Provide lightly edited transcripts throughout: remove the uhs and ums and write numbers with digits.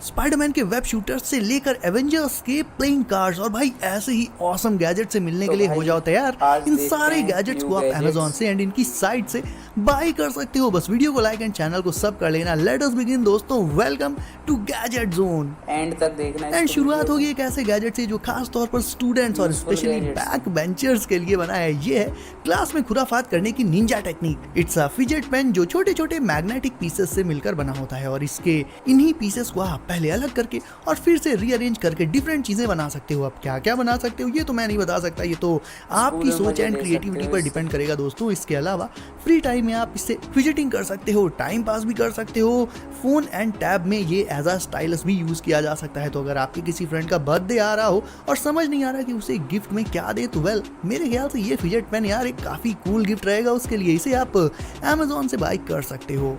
Spiderman के web shooter से लेकर एवेंजर्स के प्लेइंग कार्ड्स और भाई ऐसे ही ऑसम गैजेट से मिलने तो के लिए हो भाई जाओ तैयार। आज इन देखते सारे हैं गैजेट्स few को आप gadgets। अमेजोन से एंड इनकी साइट से बाय कर सकते हो। बस वीडियो को लाइक एंड चैनल को सब कर लेना। लेट अस बिगिन दोस्तों, welcome to gadget zone. End तक देखना एंड इसको शुरुआत वीडियो होगी एक ऐसे गैजेट से जो खास तौर पर स्टूडेंट्स और Useful specially gadgets। Back benchers के लिए बना है। ये है क्लास में खुराफात करने की ninja technique. It's a fidget pen जो छोटे छोटे मैग्नेटिक पीसेस से मिलकर बना होता है और इसके इन्हीं पीसेस को आप पहले अलग करके और फिर से रीअरेंज करके डिफरेंट चीजें बना सकते हो। अब क्या क्या बना सकते हो ये तो मैं नहीं बता सकता, ये तो आपकी में सोच मजे एंड ले क्रिएटिविटी सकते पर हो डिपेंड करेगा दोस्तों। इसके अलावा फ्री टाइम में आप इससे फिजिटिंग कर सकते हो, टाइम पास भी कर सकते हो। फोन एंड टैब में ये एज अ स्टाइलस भी यूज किया जा सकता है। तो अगर आपके किसी फ्रेंड का बर्थडे आ रहा हो और समझ नहीं आ रहा कि उसे गिफ्ट में क्या दे, तो वेल मेरे ख्याल से ये फिजेट पेन यार एक काफी कूल गिफ्ट रहेगा उसके लिए। इसे आप अमेजोन से बाय कर सकते हो।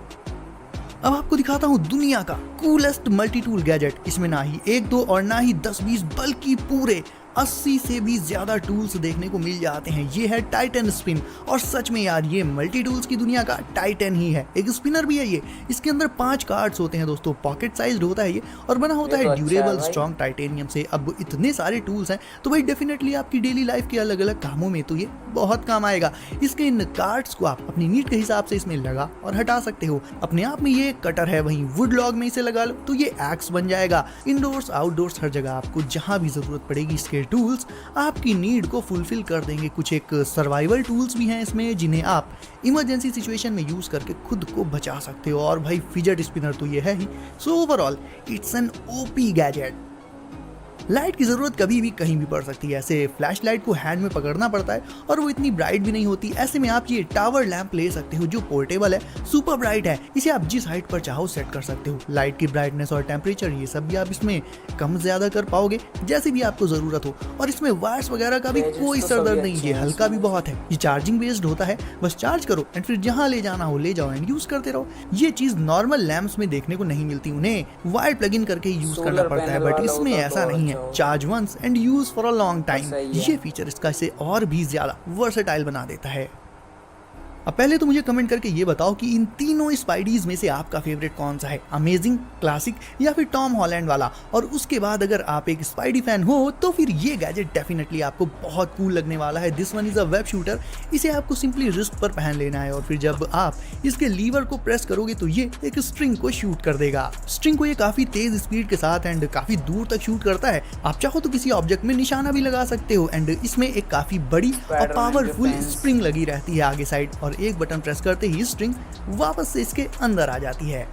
अब आपको दिखाता हूँ दुनिया का कूलेस्ट मल्टी टूल गैजेट। इसमें ना ही एक दो और ना ही 10-20 बल्कि पूरे 80 से भी ज्यादा टूल्स देखने को मिल जाते हैं। ये है टाइटन स्पिन और सच में यार ये मल्टी टूल्स की दुनिया का टाइटन ही है। एक स्पिनर भी है ये। इसके अंदर 5 कार्ड्स होते हैं दोस्तों, पॉकेट साइज्ड होता है ये और बना होता ये तो है अच्छा ड्यूरेबल है भाई। स्ट्रॉन्ग टाइटेनियम से। अब इतने सारे टूल्स हैं तो भाई डेफिनेटली आपकी डेली लाइफ के अलग अलग कामों में तो ये बहुत काम आएगा। इसके इन कार्ड्स को आप अपनी नीड के हिसाब से इसमें लगा और हटा सकते हो। अपने आप में ये कटर है, वहीं वुड लॉग में इसे लगा लो तो ये एक्स बन जाएगा। इंडोर्स आउटडोर्स हर जगह आपको जहां भी जरूरत पड़ेगी इसके टूल्स आपकी नीड को फुलफिल कर देंगे। कुछ एक सर्वाइवल टूल्स भी हैं इसमें जिन्हें आप इमरजेंसी सिचुएशन में यूज करके खुद को बचा सकते हो। और भाई फिजेट स्पिनर तो ये है ही। So overall it's an OP gadget. Light की जरूरत कभी भी कहीं भी पड़ सकती है। ऐसे फ्लैश लाइट को हैंड में पकड़ना पड़ता है और वो इतनी ब्राइट भी नहीं होती। ऐसे में आप ये टावर लैंप ले सकते हो जो पोर्टेबल है, सुपर ब्राइट है। इसे आप जिस हाइट पर चाहो सेट कर सकते हो। लाइट की ब्राइटनेस और टेम्परेचर ये सब भी आप इसमें कम ज्यादा कर पाओगे जैसे भी आपको जरूरत हो। और इसमें वायर्स वगैरह का भी Gadgets कोई तो सरदर्द सभी नहीं, अच्छे ये हैं हल्का भी इसमें। बहुत है। ये चार्जिंग बेस्ड होता है, बस चार्ज करो एंड फिर जहां ले जाना हो ले जाओ एंड यूज करते रहो। ये चीज नॉर्मल लैंप्स में देखने को नहीं मिलती, उन्हें वायर प्लग इन करके यूज Solar करना पड़ता है। panel बट वाला इसमें होता तो ऐसा नहीं अच्छा है। होता। Charge once and use for a long time. सही है। ये फीचर इसका इसे और भी ज्यादा वर्सेटाइल बना देता है। अब पहले तो मुझे कमेंट करके ये बताओ कि इन तीनों स्पाइडीज में से आपका फेवरेट कौन सा है, अमेजिंग, क्लासिक या फिर टॉम हॉलैंड वाला। और उसके बाद अगर आप एक स्पाइडी फैन हो तो फिर ये गैजेट डेफिनेटली आपको बहुत कूल लगने वाला है। This one is a web shooter. इसे आपको सिंपली रिस्ट पर पहन लेना है और फिर जब आप इसके लीवर को प्रेस करोगे तो ये एक स्ट्रिंग को शूट कर देगा। स्ट्रिंग को ये काफी तेज स्पीड के साथ एंड काफी दूर तक शूट करता है। आप चाहो तो किसी ऑब्जेक्ट में निशाना भी लगा सकते हो। एंड इसमें एक काफी बड़ी और Spider-Man पावरफुल defense। स्प्रिंग लगी रहती है आगे साइड और एक बटन प्रेस करते ही स्ट्रिंग वापस से इसके अंदर आ जाती है।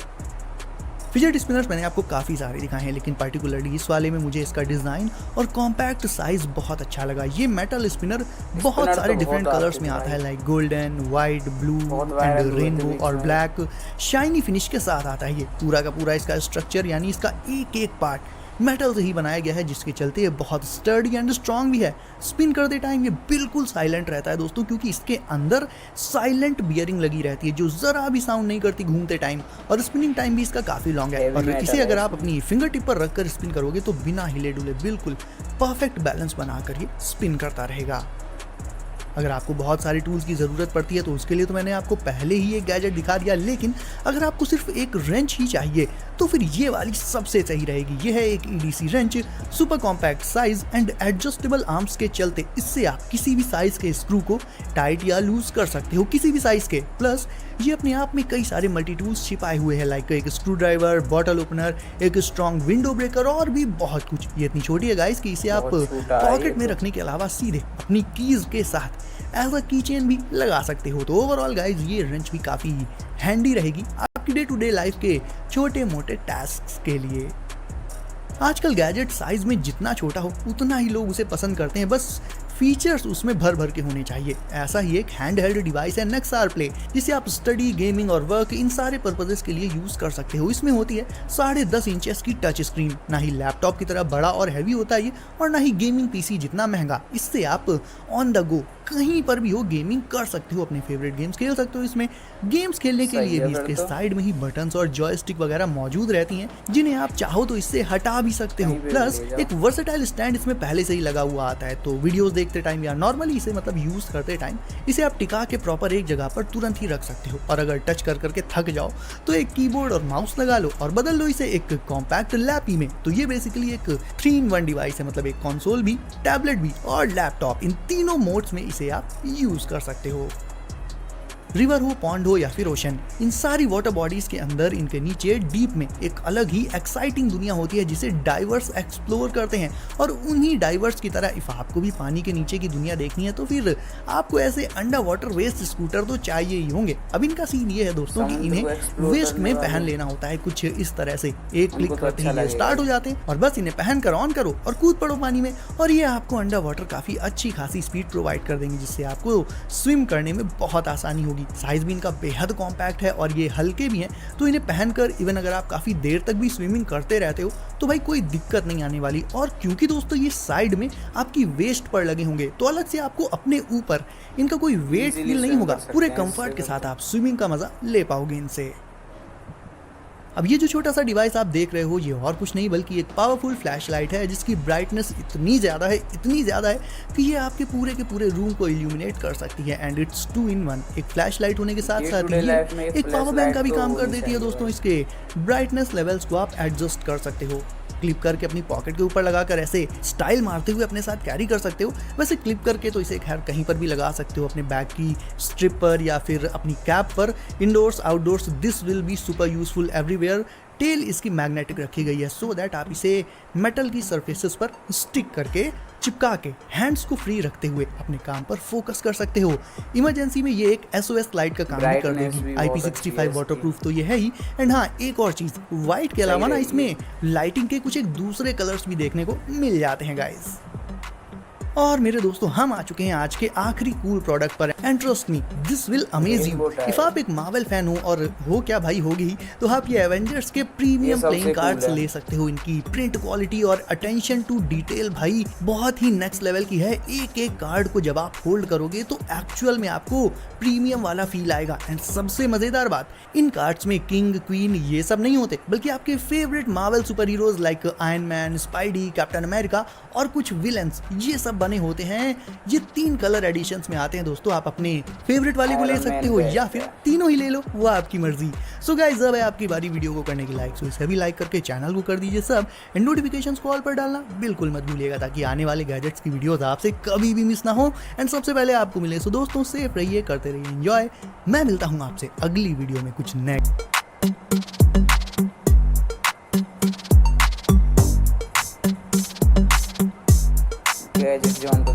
फिजेट स्पिनर्स मैंने आपको काफ़ी सारे दिखाए हैं लेकिन पर्टिकुलरली इस वाले में मुझे इसका डिज़ाइन और कॉम्पैक्ट साइज बहुत अच्छा लगा। ये मेटल स्पिनर बहुत स्पिनर सारे तो डिफरेंट बहुत कलर्स आते में थे आता भाई। है, लाइक गोल्डन, वाइट, ब्लू बहुत viral एंड हुए थे रेनबो बीच और में। ब्लैक। शाइनी फिनिश के साथ आता है ये पूरा का पूरा। इसका स्ट्रक्चर यानी इसका एक एक पार्ट मेटल से ही बनाया गया है जिसके चलते ये बहुत स्टर्डी एंड स्ट्रॉन्ग भी है। स्पिन करते टाइम ये बिल्कुल साइलेंट रहता है दोस्तों, क्योंकि इसके अंदर साइलेंट बियरिंग लगी रहती है जो जरा भी साउंड नहीं करती घूमते टाइम। और स्पिनिंग टाइम भी इसका काफी लॉन्ग है। Heavy और metal इसे है अगर आप इसमें। अपनी फिंगर टिप पर रखकर स्पिन करोगे तो बिना हिले डुले बिल्कुल परफेक्ट बैलेंस बनाकर ये स्पिन करता रहेगा। अगर आपको बहुत सारे टूल्स की ज़रूरत पड़ती है तो उसके लिए तो मैंने आपको पहले ही एक गैजेट दिखा दिया, लेकिन अगर आपको सिर्फ एक रेंच ही चाहिए तो फिर ये वाली सबसे सही रहेगी। ये है एक EDC wrench, super compact size and adjustable arms के चलते इससे आप किसी भी साइज के स्क्रू को टाइट या लूज कर सकते हो, किसी भी साइज के। प्लस ये अपने आप में कई सारे मल्टी टूल्स छिपाए हुए हैं, लाइक एक स्क्रू ड्राइवर, बॉटल ओपनर, एक स्ट्रॉन्ग विंडो ब्रेकर और भी बहुत कुछ। ये इतनी छोटी है गाइस कि इसे आप बहुत छोटा है ये पॉकेट में तो। रखने के अलावा सीधे अपनी कीज के साथ एज अ की चेन भी लगा सकते हो। तो ओवरऑल गाइज ये रेंच भी काफ़ी हैंडी रहेगी आपकी डे टू डे लाइफ के छोटे मोटे टास्क के लिए। आजकल गैजेट साइज में जितना छोटा हो उतना ही लोग उसे पसंद करते हैं, बस फीचर्स उसमें भर भर के होने चाहिए। ऐसा ही एक हैंड हेल्ड डिवाइस है नेक्सार प्ले, जिसे आप स्टडी, गेमिंग और वर्क इन सारे पर्पजेस के लिए यूज कर सकते हो। इसमें होती है 10.5 इंचेस की टच स्क्रीन। ना ही लैपटॉप की तरह बड़ा और हैवी होता है ये और ना ही गेमिंग पीसी जितना महंगा। इससे आप ऑन द गो कहीं पर भी हो गेमिंग कर सकते हो, अपने फेवरेट गेम्स खेल सकते हो। इसमें गेम्स खेलने के लिए भी इसके साइड में ही बटन्स और जॉयस्टिक वगैरह मौजूद रहती हैं, जिन्हें आप चाहो तो इससे हटा भी सकते हो। प्लस एक वर्सेटाइल स्टैंड इसमें पहले से ही लगा हुआ आता है, तो वीडियोस देखते टाइम या नॉर्मली इसे मतलब यूज करते टाइम इसे आप टिका के प्रॉपर एक जगह पर तुरंत ही रख सकते हो। और अगर टच कर करके थक जाओ तो एक कीबोर्ड और माउस लगा लो और बदल लो इसे एक कॉम्पैक्ट लैपी में। तो ये बेसिकली एक 3-in-1 डिवाइस है, मतलब एक कंसोल भी, टैबलेट भी और लैपटॉप, इन तीनों मोड्स में इसे आप यूज कर सकते हो। रिवर हो, पॉन्ड हो या फिर ओशन, इन सारी वाटर बॉडीज के अंदर इनके नीचे डीप में एक अलग ही एक्साइटिंग दुनिया होती है जिसे डाइवर्स एक्सप्लोर करते हैं। और उन्हीं डाइवर्स की तरह इफ आपको भी पानी के नीचे की दुनिया देखनी है तो फिर आपको ऐसे अंडर वाटर वेस्ट स्कूटर तो चाहिए ही होंगे। अब इनका सीन ये है दोस्तों कि इन्हें वेस्ट में पहन लेना होता है कुछ इस तरह से, एक क्लिक करते ही ये स्टार्ट हो जाते हैं और बस इन्हें पहन कर ऑन करो और कूद पड़ो पानी में, और ये आपको अंडर वाटर काफी अच्छी खासी स्पीड प्रोवाइड कर देंगे, जिससे आपको स्विम करने में बहुत आसानी होगी। साइज भी इनका बेहद कॉम्पैक्ट है और ये हल्के भी हैं, तो इन्हें पहनकर इवन अगर आप काफी देर तक भी स्विमिंग करते रहते हो तो भाई कोई दिक्कत नहीं आने वाली। और क्योंकि दोस्तों ये साइड में आपकी वेस्ट पर लगे होंगे तो अलग से आपको अपने ऊपर इनका कोई वेट फील नहीं होगा, पूरे कंफर्ट के साथ आप स्विमिंग का मजा ले पाओगे इनसे। अब ये जो छोटा सा डिवाइस आप देख रहे हो ये और कुछ नहीं बल्कि एक पावरफुल फ्लैशलाइट है, जिसकी ब्राइटनेस इतनी ज़्यादा है कि ये आपके पूरे के पूरे रूम को इल्यूमिनेट कर सकती है। एंड इट्स 2-in-1, एक फ्लैशलाइट होने के साथ साथ ये एक पावर बैंक का भी काम कर देती है दोस्तों। इसके ब्राइटनेस लेवल्स को आप एडजस्ट कर सकते हो, क्लिप करके अपनी पॉकेट के ऊपर लगाकर ऐसे स्टाइल मारते हुए अपने साथ कैरी कर सकते हो। वैसे क्लिप करके तो इसे खैर कहीं पर भी लगा सकते हो, अपने बैग की स्ट्रिप पर या फिर अपनी कैप पर, indoors outdoors, this will be super useful everywhere. Tail इसकी मैग्नेटिक रखी गई है सो दैट आप इसे मेटल की सरफेसेस पर स्टिक करके चिपका के हैंड्स को फ्री रखते हुए अपने काम पर फोकस कर सकते हो। इमरजेंसी में ये एक SOS लाइट का काम भी कर देगी। IP65 वाटरप्रूफ तो ये है ही। एंड हाँ, एक और चीज, व्हाइट के अलावा ना इसमें लाइटिंग के कुछ एक दूसरे कलर्स भी देखने को मिल जाते हैं गाइस। और मेरे दोस्तों हम आ चुके हैं आज के आखिरी कूल प्रोडक्ट पर, and trust me this will amaze you. If आप एक मार्वल फैन हो, और हो क्या भाई होगी, तो आप ये एवेंजर्स के प्रीमियम प्लेइंग कार्ड्स ले सकते हो। इनकी प्रिंट क्वालिटी और अटेंशन टू डिटेल भाई बहुत ही नेक्स्ट लेवल की है। एक एक कार्ड को जब आप होल्ड करोगे तो एक्चुअल में आपको प्रीमियम वाला फील आएगा। एंड सबसे मजेदार बात, इन कार्ड्स में किंग, क्वीन ये सब नहीं होते, बल्कि आपके favourite Marvel super heroes like iron man, spidey, captain America और कुछ विलन्स ये सब बने होते हैं। ये 3 कलर एडिशंस में आते हैं दोस्तों। आप अपने फेवरेट वाले को ले सकते हो या फिर तीनों ही ले लो, वो आपकी मर्जी। सो गाइस, अब है आपकी बारी वीडियो को करने की लाइक। सो इसे भी लाइक करके चैनल को कर दीजिए सब, एंड नोटिफिकेशंस को ऑल पर डालना बिल्कुल मत भूलिएगा, ताकि आने वाले गैजेट्स की वीडियोस आपसे कभी भी मिस ना हो एंड सबसे पहले आपको मिले। सो दोस्तों सेफ रहिए, करते रहिए एंजॉय। मैं मिलता हूँ आपसे अगली वीडियो में कुछ नेक्स्ट। गैजेट जो